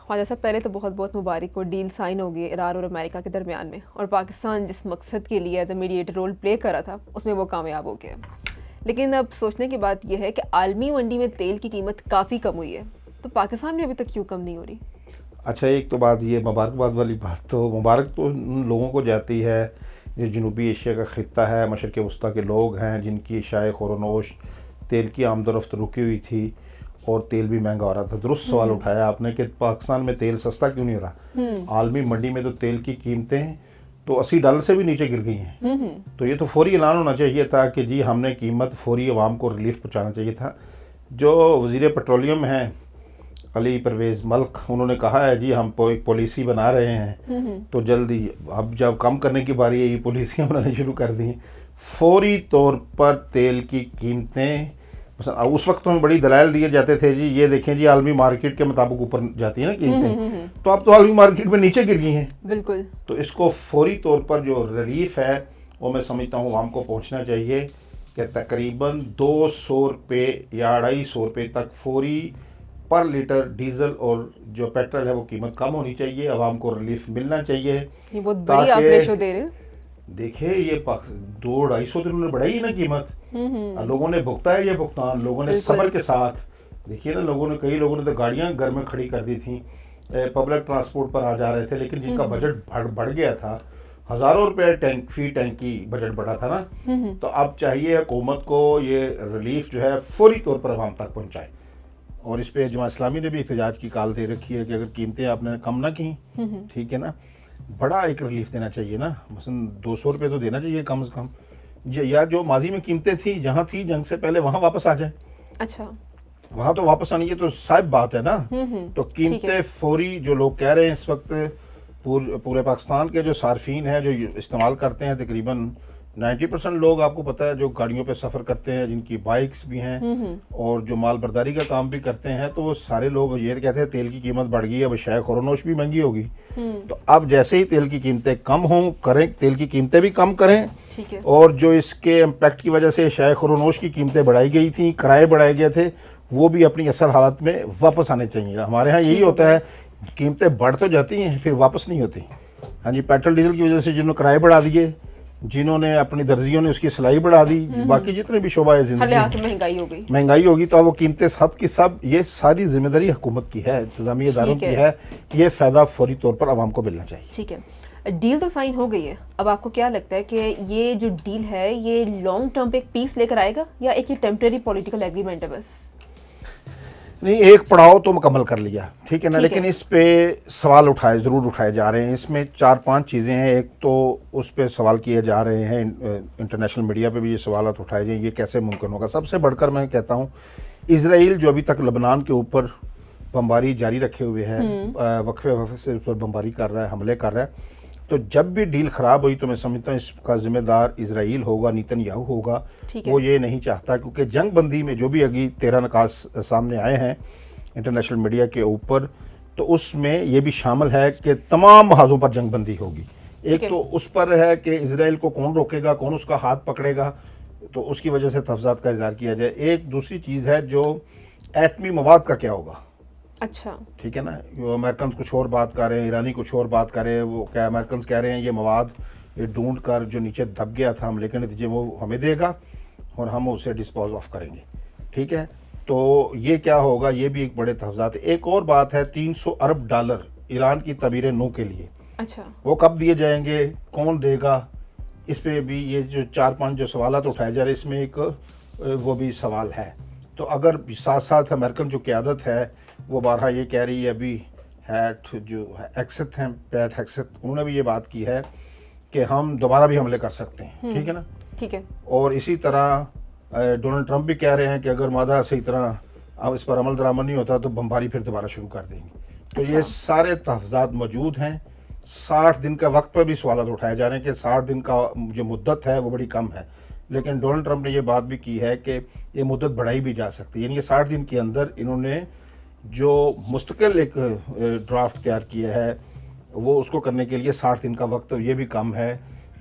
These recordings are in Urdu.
خواجہ صاحب پہلے تو بہت بہت مبارک ہو، ڈیل سائن ہو گئی ایران اور امریکہ کے درمیان میں، اور پاکستان جس مقصد کے لیے as a mediator role play کر رہا تھا اس میں وہ کامیاب ہو گیا. لیکن اب سوچنے کی بات یہ ہے کہ عالمی منڈی میں تیل کی قیمت کافی کم ہوئی ہے، تو پاکستان میں ابھی تک کیوں کم نہیں ہو رہی؟ اچھا، ایک تو بات یہ مبارکباد والی بات، تو مبارک تو ان لوگوں کو جاتی ہے جو جنوبی ایشیا کا خطہ ہے، مشرق وسطیٰ کے لوگ ہیں جن کی اشیاء خور و نوش، تیل کی آمد و رفت رکی ہوئی تھی اور تیل بھی مہنگا ہو رہا تھا. درست سوال اٹھایا آپ نے کہ پاکستان میں تیل سستا کیوں نہیں ہو رہا. عالمی منڈی میں تو تیل کی قیمتیں تو $80 سے بھی نیچے گر گئی ہیں. تو یہ تو فوری اعلان ہونا چاہیے تھا کہ جی ہم نے قیمت فوری عوام کو ریلیف پہنچانا چاہیے تھا. جو وزیر پیٹرولیم ہیں علی پرویز ملک، انہوں نے کہا ہے جی ہم ایک پالیسی بنا رہے ہیں تو جلدی، اب جب کم کرنے کی باری ہے یہ پالیسیاں بنانی شروع کر دی ہیں. فوری طور پر تیل کی قیمتیں، اس وقت ہمیں بڑی دلائل دیے جاتے تھے جی یہ دیکھیں جی عالمی مارکیٹ کے مطابق اوپر جاتی ہیں نا قیمتیں، تو اب تو عالمی مارکیٹ میں نیچے گر گئی ہیں. بالکل. تو اس کو فوری طور پر جو ریلیف ہے وہ میں سمجھتا ہوں عوام کو پہنچنا چاہیے کہ تقریباً $200 یا $250 تک فوری پر لیٹر ڈیزل اور جو پیٹرول ہے وہ قیمت کم ہونی چاہیے، عوام کو ریلیف ملنا چاہیے. یہ بہت بڑی آپ ریشو دے رہے ہیں. دیکھیں یہ $200-250 انہوں نے بڑھائی نا قیمت، لوگوں نے بھگتا ہے یہ بھگتان، لوگوں نے صبر کے ساتھ. دیکھیے نا کئی لوگوں نے تو گاڑیاں گھر میں کھڑی کر دی تھیں، پبلک ٹرانسپورٹ پر آ جا رہے تھے، لیکن جن کا بجٹ بڑھ گیا تھا، ہزاروں روپے فی ٹینک کی بجٹ بڑھا تھا نا، تو اب چاہیے حکومت کو یہ ریلیف جو ہے فوری طور پر عوام تک پہنچائے. اور اس پہ جماعت اسلامی نے بھی احتجاج کی کال دے رکھی ہے کہ اگر قیمتیں آپ نے کم نہ کی، ٹھیک ہے نا، بڑا ایک ریلیف دینا چاہیے نا، مثلا $200 تو دینا چاہیے کم از کم، یا جو ماضی میں قیمتیں تھیں جہاں تھی جنگ سے پہلے وہاں واپس آ جائیں. اچھا، وہاں تو واپس آنی ہے تو صاحب بات ہے نا. تو قیمتیں فوری، جو لوگ کہہ رہے ہیں اس وقت پورے پاکستان کے جو صارفین ہیں جو استعمال کرتے ہیں، تقریباً 90% لوگ آپ کو پتہ ہے جو گاڑیوں پہ سفر کرتے ہیں، جن کی بائکس بھی ہیں اور جو مال برداری کا کام بھی کرتے ہیں، تو وہ سارے لوگ یہ کہتے ہیں تیل کی قیمت بڑھ گئی ہے، اب شاید خور و نوش بھی مہنگی ہوگی. تو اب جیسے ہی تیل کی قیمتیں کم ہوں کریں، تیل کی قیمتیں بھی کم کریں، اور جو اس کے امپیکٹ کی وجہ سے شاید خور و نوش کی قیمتیں بڑھائی گئی تھیں، کرائے بڑھائے گئے تھے، وہ بھی اپنی اصل حالت میں واپس آنے چاہیے. ہمارے ہاں یہی ہوتا ہے، قیمتیں بڑھ تو جاتی ہیں پھر واپس نہیں ہوتی. ہاں جی، پیٹرول ڈیزل کی وجہ سے جنہوں نے کرائے بڑھا دیے، جنہوں نے اپنی درزیوں نے اس کی سلائی بڑھا دی، باقی جتنے بھی شعبہ زندگی مہنگائی ہوگی، تو وہ قیمتیں سب کی سب، یہ ساری ذمہ داری حکومت کی ہے، انتظامی اداروں کی ہے. یہ فائدہ فوری طور پر عوام کو ملنا چاہیے. ٹھیک ہے، ڈیل تو سائن ہو گئی ہے، اب آپ کو کیا لگتا ہے کہ یہ جو ڈیل ہے یہ لانگ ٹرم پہ ایک پیس لے کر آئے گا یا ایک یہ ٹیمپریری پولیٹیکل ایگریمنٹ ہے بس؟ نہیں، ایک پڑاؤ تو مکمل کر لیا، ٹھیک ہے نا، لیکن اس پہ سوال ضرور اٹھائے جا رہے ہیں. اس میں 4-5 چیزیں ہیں. ایک تو اس پہ سوال کیے جا رہے ہیں، انٹرنیشنل میڈیا پہ بھی یہ سوالات اٹھائے جائیں، یہ کیسے ممکن ہوگا. سب سے بڑھ کر میں کہتا ہوں اسرائیل جو ابھی تک لبنان کے اوپر بمباری جاری رکھے ہوئے ہے، وقفے سے اس پر بمباری کر رہا ہے، حملے کر رہا ہے، تو جب بھی ڈیل خراب ہوئی تو میں سمجھتا ہوں اس کا ذمہ دار اسرائیل ہوگا، نیتن یاہو ہوگا. وہ یہ نہیں چاہتا، کیونکہ جنگ بندی میں جو بھی ابھی 13 نکات سامنے آئے ہیں انٹرنیشنل میڈیا کے اوپر، تو اس میں یہ بھی شامل ہے کہ تمام محاذوں پر جنگ بندی ہوگی. ایک تو اس پر ہے کہ اسرائیل کو کون روکے گا، کون اس کا ہاتھ پکڑے گا، تو اس کی وجہ سے تحفظات کا اظہار کیا جائے. ایک دوسری چیز ہے جو ایٹمی مواد کا کیا ہوگا. اچھا، ٹھیک ہے نا، امریکنز کچھ اور بات کر رہے ہیں، ایرانی کچھ اور بات کر رہے ہیں. وہ کیا امریکنز کہہ رہے ہیں یہ مواد ڈھونڈ کر جو نیچے دب گیا تھا حملے کے نتیجے وہ ہمیں دے گا اور ہم اسے ڈسپوز آف کریں گے. ٹھیک ہے، تو یہ کیا ہوگا، یہ بھی ایک بڑے تحفظات. ایک اور بات ہے $300 ارب ایران کی تعبیر نو کے لیے. اچھا، وہ کب دیے جائیں گے، کون دے گا، اس پہ بھی یہ جو 4-5 جو سوالات اٹھائے جا رہے ہیں اس میں ایک وہ بھی سوال ہے. تو اگر ساتھ ساتھ امریکن جو قیادت ہے وہ بارہا یہ کہہ رہی ہے، ابھی جو ہیکسٹ ہیں، پیٹ ہیکسٹ، انہوں نے بھی یہ بات کی ہے کہ ہم دوبارہ بھی حملے کر سکتے ہیں. ٹھیک ہے نا، ٹھیک ہے. اور اسی طرح ڈونلڈ ٹرمپ بھی کہہ رہے ہیں کہ اگر معاہدہ صحیح طرح اب اس پر عمل درآمد نہیں ہوتا تو بمباری پھر دوبارہ شروع کر دیں گے. تو یہ سارے تحفظات موجود ہیں. 60 دن کا وقت پر بھی سوالات اٹھائے جا رہے ہیں کہ 60 دن کا جو مدت ہے وہ بڑی کم ہے، لیکن ڈونلڈ ٹرمپ نے یہ بات بھی کی ہے کہ یہ مدت بڑھائی بھی جا سکتی ہے. یعنی یہ 60 دن کے اندر انہوں نے جو مستقل ایک ڈرافٹ تیار کیا ہے وہ اس کو کرنے کے لیے 60 دن کا وقت، یہ بھی کم ہے.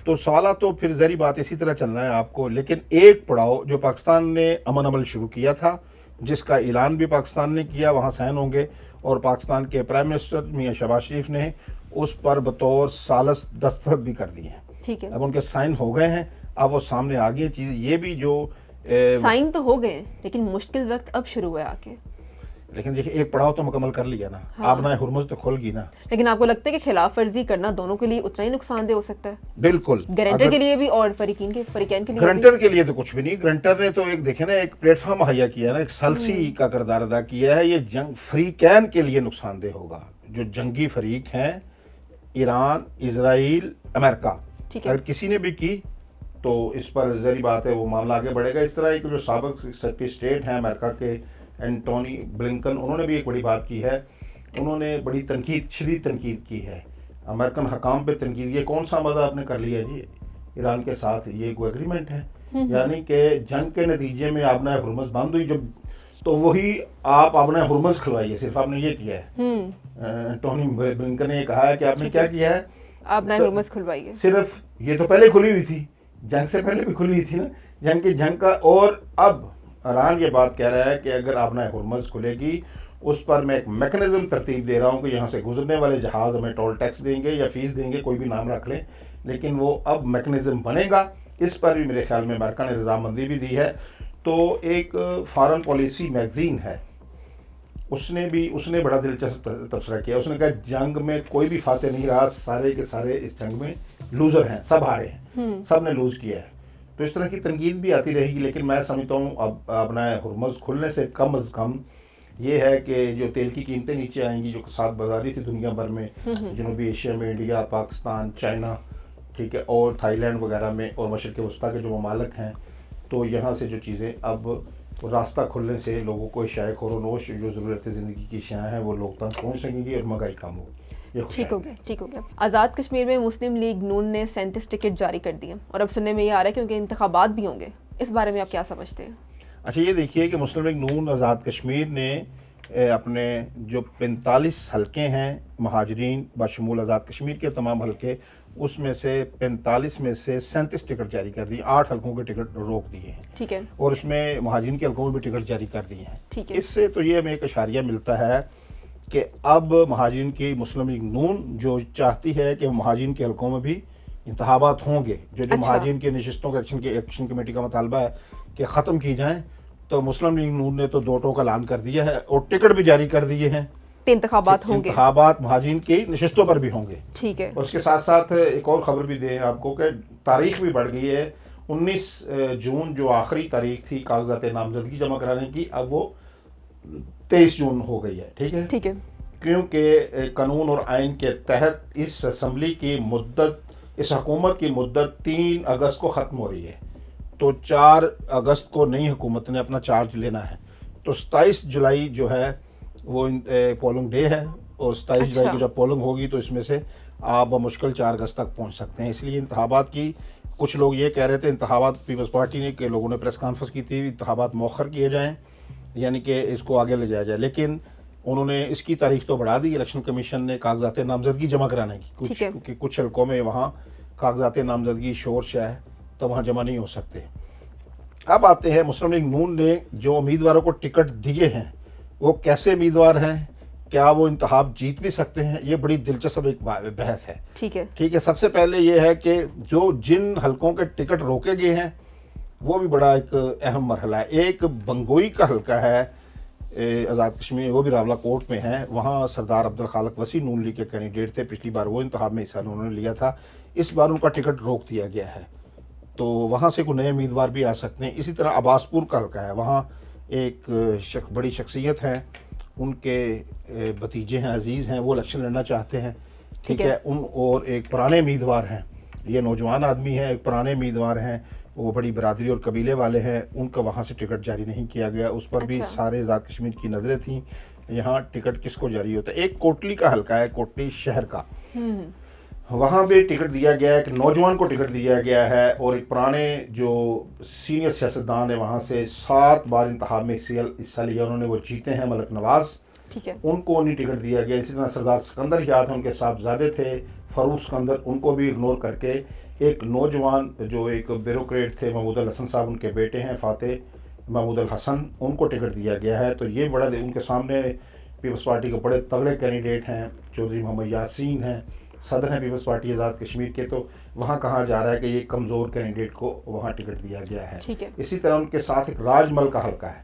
تو سوالات تو پھر ظاہری بات اسی طرح چلنا ہے آپ کو. لیکن ایک پڑاؤ جو پاکستان نے امن عمل شروع کیا تھا، جس کا اعلان بھی پاکستان نے کیا، وہاں سائن ہوں گے، اور پاکستان کے پرائم منسٹر میاں شہباز شریف نے اس پر بطور ثالث دستخط بھی کر دیے ہیں. ٹھیک ہے, اب ان کے سائن ہو گئے ہیں, اب وہ سامنے آ گئی چیز. یہ بھی جو سائن تو ہو گئے لیکن مشکل وقت اب شروع ہوا آ کے. لیکن دیکھیے ایک پڑاؤ تو مکمل کر لیا نا, آبنائے ہرمز تو کھل گئی نا. لیکن آپ کو لگتا ہے کہ خلاف ورزی کرنا دونوں کے لیے اتنا ہی نقصان دہ ہو سکتا ہے؟ بالکل, گارنٹر کے لیے بھی اور فریقین کے لیے بھی؟ گرنٹر کے لیے تو کچھ بھی نہیں. گرنٹر نے تو ایک دیکھیں نا ایک پلیٹ فارم مہیا کیا ہے نا, ایک سلسی کا کردار ادا کیا ہے. یہ جنگ فریقین کے لیے نقصان دہ ہوگا. جو جنگی فریق ہیں ایران, اسرائیل, امریکہ, اگر کسی نے بھی کی تو اس پر ظاہری بات ہے وہ معاملہ آگے بڑھے گا. اس طرح ایک جو سابق سیکرٹری اسٹیٹ ہیں امریکہ کے اینٹونی بلنکن, انہوں نے بھی ایک بڑی بات کی ہے. انہوں نے بڑی تنقید, شدید تنقید کی ہے امریکن حکام پہ تنقید. یہ کون سا مدہ آپ نے کر لیا جی ایران کے ساتھ؟ یہ کوئی اگریمنٹ ہے؟ یعنی کہ جنگ کے نتیجے میں آبنائے ہرمز بند ہوئی, جو تو وہی آپ آبنائے ہرمز کھلوائیے. صرف آپ نے یہ کیا ہے, اینٹونی بلنکن نے یہ کہا ہے کہ آپ نے کیا کیا ہے, آبنائے ہرمز کھلوائیے. صرف یہ تو پہلے کھلی ہوئی تھی, جنگ سے پہلے بھی کھلی ہوئی تھی نا, جنگ کا. اور اب ایران یہ بات کہہ رہا ہے کہ اگر آبنائے ہرمز کھلے گی اس پر میں ایک میکنزم ترتیب دے رہا ہوں کہ یہاں سے گزرنے والے جہاز ہمیں ٹول ٹیکس دیں گے یا فیس دیں گے, کوئی بھی نام رکھ لیں, لیکن وہ اب میکنزم بنے گا. اس پر بھی میرے خیال میں امریکہ نے رضامندی بھی دی ہے. تو ایک فارن پالیسی میگزین ہے, اس نے بڑا دلچسپ تبصرہ کیا. اس نے کہا جنگ میں کوئی بھی فاتح نہیں رہا, سارے کے سارے اس جنگ میں لوزر ہیں, سب ہارے ہیں, سب نے لوز کیا ہے. تو اس طرح کی تنقید بھی آتی رہے گی. لیکن میں سمجھتا ہوں اب اپنا ہرمز کھلنے سے کم از کم یہ ہے کہ جو تیل کی قیمتیں نیچے آئیں گی, جو کساد بازاری تھی دنیا بھر میں, جنوبی ایشیا میں انڈیا, پاکستان, چائنا, ٹھیک ہے, اور تھائی لینڈ وغیرہ میں, اور مشرق وسطیٰ کے جو ممالک ہیں, تو یہاں سے جو چیزیں اب راستہ کھلنے سے لوگوں کو اشیاء خور و نوش جو ضرورت زندگی کی اشیاء ہیں وہ لوگ تک پہنچ سکیں گی اور مہنگائی کم ہوگی. ٹھیک ہو گیا. آزاد کشمیر میں مسلم لیگ نون نے 37 ٹکٹ جاری کر دیے, اور اب سننے میں یہ آ رہا ہے کہ ان کے انتخابات بھی ہوں گے. اس بارے میں آپ کیا سمجھتے ہیں؟ اچھا, یہ دیکھیے کہ مسلم لیگ نون آزاد کشمیر نے اپنے جو 45 حلقے ہیں مہاجرین بشمول آزاد کشمیر کے تمام حلقے, اس میں سے 45 میں سے 37 ٹکٹ جاری کر دی. 8 حلقوں کے ٹکٹ روک دیے ہیں, ٹھیک ہے, اور اس میں مہاجرین کے حلقوں میں بھی ٹکٹ جاری کر دیے ہیں. ٹھیک ہے. اس سے تو یہ ہمیں ایک اشاریہ ملتا ہے کہ اب مہاجرین کی مسلم لیگ نون جو چاہتی ہے کہ مہاجرین کے حلقوں میں بھی انتخابات ہوں گے. جو مہاجرین کی نشستوں کا ایکشن کمیٹی کا مطالبہ ہے کہ ختم کی جائیں, تو مسلم لیگ نون نے تو 2 ٹوک اعلان کر دیا ہے اور ٹکٹ بھی جاری کر دیے ہیں. انتخابات ہوں گے, انتخابات مہاجرین کی نشستوں پر بھی ہوں گے. ٹھیک ہے. اور اس کے ساتھ ساتھ ایک اور خبر بھی دیں آپ کو کہ تاریخ بھی بڑھ گئی ہے. 19 جون جو آخری تاریخ تھی کاغذات نامزدگی جمع کرانے کی, اب وہ 23 جون ہو گئی ہے. ٹھیک ہے, ٹھیک ہے, کیونکہ قانون اور آئین کے تحت اس اسمبلی کی مدت, اس حکومت کی مدت 3 اگست کو ختم ہو رہی ہے. تو 4 اگست کو نئی حکومت نے اپنا چارج لینا ہے. تو 27 جولائی جو ہے وہ پولنگ ڈے ہے, اور 27 جولائی کی جب پولنگ ہوگی تو اس میں سے آپ بمشکل 4 اگست تک پہنچ سکتے ہیں. اس لیے انتخابات کی کچھ لوگ یہ کہہ رہے تھے, انتخابات پیپلز پارٹی نے کہ لوگوں نے پریس کانفرنس کی تھی, انتخابات مؤخر کیے جائیں, یعنی کہ اس کو آگے لے جایا جائے. لیکن انہوں نے اس کی تاریخ تو بڑھا دی. الیکشن کمیشن نے کاغذات نامزدگی جمع کرانے کی, کیونکہ کچھ حلقوں میں وہاں کاغذات نامزدگی شور شاہ ہے تو وہاں جمع نہیں ہو سکتے. اب آتے ہیں مسلم لیگ نون نے جو امیدواروں کو ٹکٹ دیے ہیں وہ کیسے امیدوار ہیں, کیا وہ انتخاب جیت بھی سکتے ہیں, یہ بڑی دلچسپ ایک بحث ہے. ٹھیک ہے, ٹھیک ہے. سب سے پہلے یہ ہے کہ جو جن حلقوں کے ٹکٹ روکے گئے ہیں وہ بھی بڑا ایک اہم مرحلہ ہے. ایک بنگوئی کا حلقہ ہے آزاد کشمیر, وہ بھی راولہ کوٹ میں ہے. وہاں سردار عبدالخالق وسیع نون لیگ کے کینڈیڈیٹ تھے, پچھلی بار وہ انتخاب میں حصہ انہوں نے لیا تھا, اس بار ان کا ٹکٹ روک دیا گیا ہے. تو وہاں سے کوئی نئے امیدوار بھی آ سکتے ہیں. اسی طرح عباس پور کا حلقہ ہے, وہاں ایک بڑی شخصیت ہیں, ان کے بھتیجے ہیں, عزیز ہیں, وہ الیکشن لڑنا چاہتے ہیں. ٹھیک ہے. اور ایک پرانے امیدوار ہیں, یہ نوجوان آدمی ہیں, ایک پرانے امیدوار ہیں, وہ بڑی برادری اور قبیلے والے ہیں, ان کا وہاں سے ٹکٹ جاری نہیں کیا گیا. اس پر بھی سارے آزاد کشمیر کی نظریں تھیں, یہاں ٹکٹ کس کو جاری ہوتا ہے. ایک کوٹلی کا حلقہ ہے, کوٹلی شہر کا, وہاں بھی ٹکٹ دیا گیا ہے, ایک نوجوان کو ٹکٹ دیا گیا ہے, اور ایک پرانے جو سینئر سیاستدان ہیں وہاں سے 7 بار انتخاب میں حصہ لیا, انہوں نے وہ جیتے ہیں, ملک نواز, ٹھیک ہے, ان کو نہیں ٹکٹ دیا گیا. اسی طرح سردار سکندر یاد ہیں, ان کے صاحبزادے تھے فاروق سکندر, ان کو بھی اگنور کر کے ایک نوجوان جو ایک بیوروکریٹ تھے محمود الحسن صاحب, ان کے بیٹے ہیں فاتح محمود الحسن, ان کو ٹکٹ دیا گیا ہے. تو یہ بڑا ان کے سامنے پیپلز پارٹی کے بڑے تگڑے کینڈیڈیٹ ہیں, چودھری محمد یاسین ہیں, صدر ہیں پیپلز پارٹی آزاد کشمیر کے, تو وہاں کہا جا رہا ہے کہ یہ کمزور کینڈیڈیٹ کو وہاں ٹکٹ دیا گیا ہے. ٹھیک ہے. اسی طرح ان کے ساتھ ایک راج مل کا حلقہ ہے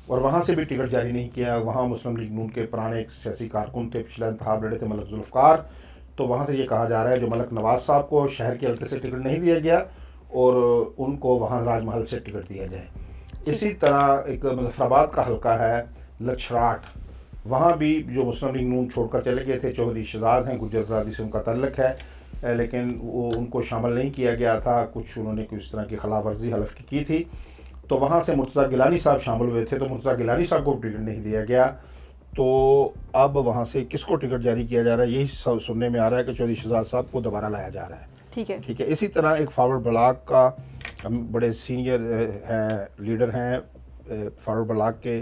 اور وہاں سے بھی ٹکٹ جاری نہیں کیا. وہاں مسلم لیگ نون کے پرانے ایک سیاسی کارکن تھے, پچھلا انتخاب لڑے تھے, ملک ذوالفقار, تو وہاں سے یہ کہا جا رہا ہے جو ملک نواز صاحب کو شہر کے حلقے سے ٹکٹ نہیں دیا گیا اور ان کو وہاں راج محل سے ٹکٹ دیا جائے. اسی طرح ایک مظفر آباد کا حلقہ ہے لچھراٹ, وہاں بھی جو مسلم لیگ نون چھوڑ کر چلے گئے تھے, چودھری شہزاد ہیں, گجر برادری سے ان کا تعلق ہے, لیکن وہ ان کو شامل نہیں کیا گیا تھا, کچھ انہوں نے کچھ طرح کی خلاف ورزی حلف کی تھی, تو وہاں سے مرتضیٰ گیلانی صاحب شامل ہوئے تھے, تو مرتضیٰ گیلانی صاحب کو ٹکٹ نہیں دیا گیا. تو اب وہاں سے کس کو ٹکٹ جاری کیا جا رہا ہے, یہی سننے میں آ رہا ہے کہ چودھری شہزاد صاحب کو دوبارہ لایا جا رہا ہے. ٹھیک ہے. ٹھیک ہے. اسی طرح ایک فارورڈ بلاک کا بڑے سینئر ہیں, لیڈر ہیں فارورڈ بلاک کے,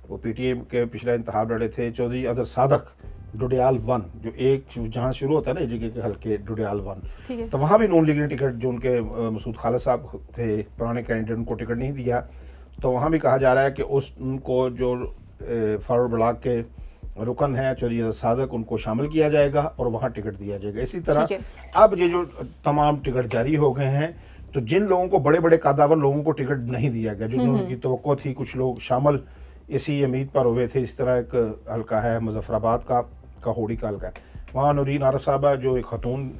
وہ پی ٹی ایم کے پچھلا انتخاب لڑے تھے, چودھری اظہر صادق, ڈوڈیال 1, جو ایک جہاں شروع ہوتا ہے نا ایک جگہ کے حلقے ڈوڈیال 1, تو وہاں بھی نون لیگ نے ٹکٹ, جو ان کے مسعود خالد صاحب تھے پرانے کینڈیڈیٹ, ان کو ٹکٹ نہیں دیا. تو وہاں بھی کہا جا رہا ہے کہ ان کو جو فارورڈ بلاک کے رکن ہیں چودھری اظہر صادق, ان کو شامل کیا جائے گا اور وہاں ٹکٹ دیا جائے گا. اسی طرح اب یہ جو تمام ٹکٹ جاری ہو گئے ہیں, تو جن لوگوں کو بڑے بڑے قداور لوگوں کو ٹکٹ نہیں دیا گیا, جو ان کی توقع تھی, کچھ لوگ شامل اسی امید پر ہوئے تھے. اس طرح ایک حلقہ ہے مظفر آباد کا ہوڑی کا حلقہ ہے, وہاں نورین عارف صاحبہ جو ایک خاتون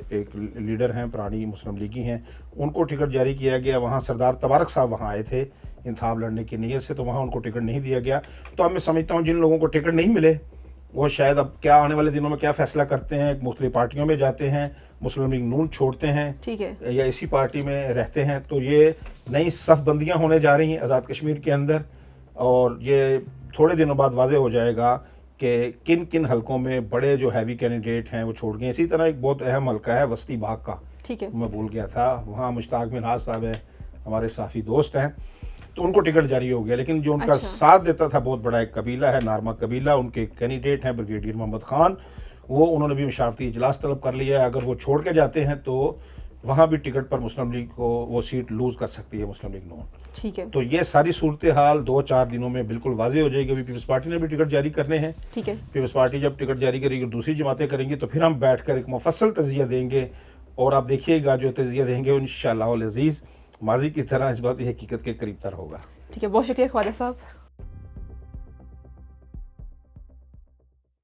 ایک لیڈر ہیں, پرانی مسلم لیگی ہیں, ان کو ٹکٹ جاری کیا گیا. وہاں سردار تبارک صاحب وہاں آئے تھے انتخاب لڑنے کی نیت سے, تو وہاں ان کو ٹکٹ نہیں دیا گیا. تو اب میں سمجھتا ہوں جن لوگوں کو ٹکٹ نہیں ملے وہ شاید اب کیا آنے والے دنوں میں کیا فیصلہ کرتے ہیں, مختلف پارٹیوں میں جاتے ہیں, مسلم لیگ نون چھوڑتے ہیں, ٹھیک ہے, یا اسی پارٹی میں رہتے ہیں. تو یہ نئی صف بندیاں ہونے جا رہی ہیں آزاد کشمیر کے اندر, اور یہ تھوڑے دنوں بعد واضح ہو جائے گا کہ کن کن حلقوں میں بڑے جو ہیوی کینڈیڈیٹ ہیں وہ چھوڑ گئے. اسی طرح ایک بہت اہم حلقہ ہے وسطی باغ کا, ٹھیک ہے, میں بھول گیا تھا, وہاں مشتاق منہاج صاحب ہیں, ہمارے صحافی دوست ہیں, تو ان کو ٹکٹ جاری ہو گیا. لیکن جو ان کا ساتھ دیتا تھا بہت بڑا ایک قبیلہ ہے نارما قبیلہ, ان کے کینڈیڈیٹ ہیں بریگیڈیئر محمد خان, انہوں نے بھی مشاورتی اجلاس طلب کر لیا ہے. اگر وہ چھوڑ کے جاتے ہیں تو وہاں بھی ٹکٹ پر مسلم لیگ کو وہ سیٹ لوز کر سکتی ہے مسلم لیگ نون. ٹھیک ہے. تو یہ ساری صورتحال 2-4 دنوں میں بالکل واضح ہو جائے گی. ابھی پیپلز پارٹی نے بھی ٹکٹ جاری کرنے ہیں. ٹھیک ہے. پیپلز پارٹی جب ٹکٹ جاری کرے گی, دوسری جماعتیں کریں گی, تو پھر ہم بیٹھ کر ایک مفصل تجزیہ دیں گے, اور آپ دیکھیے گا جو تجزیہ دیں گے انشاءاللہ العزیز ماضی کی طرح اس بات حقیقت کے قریب تر ہوگا. ٹھیک ہے, بہت شکریہ خواجہ صاحب.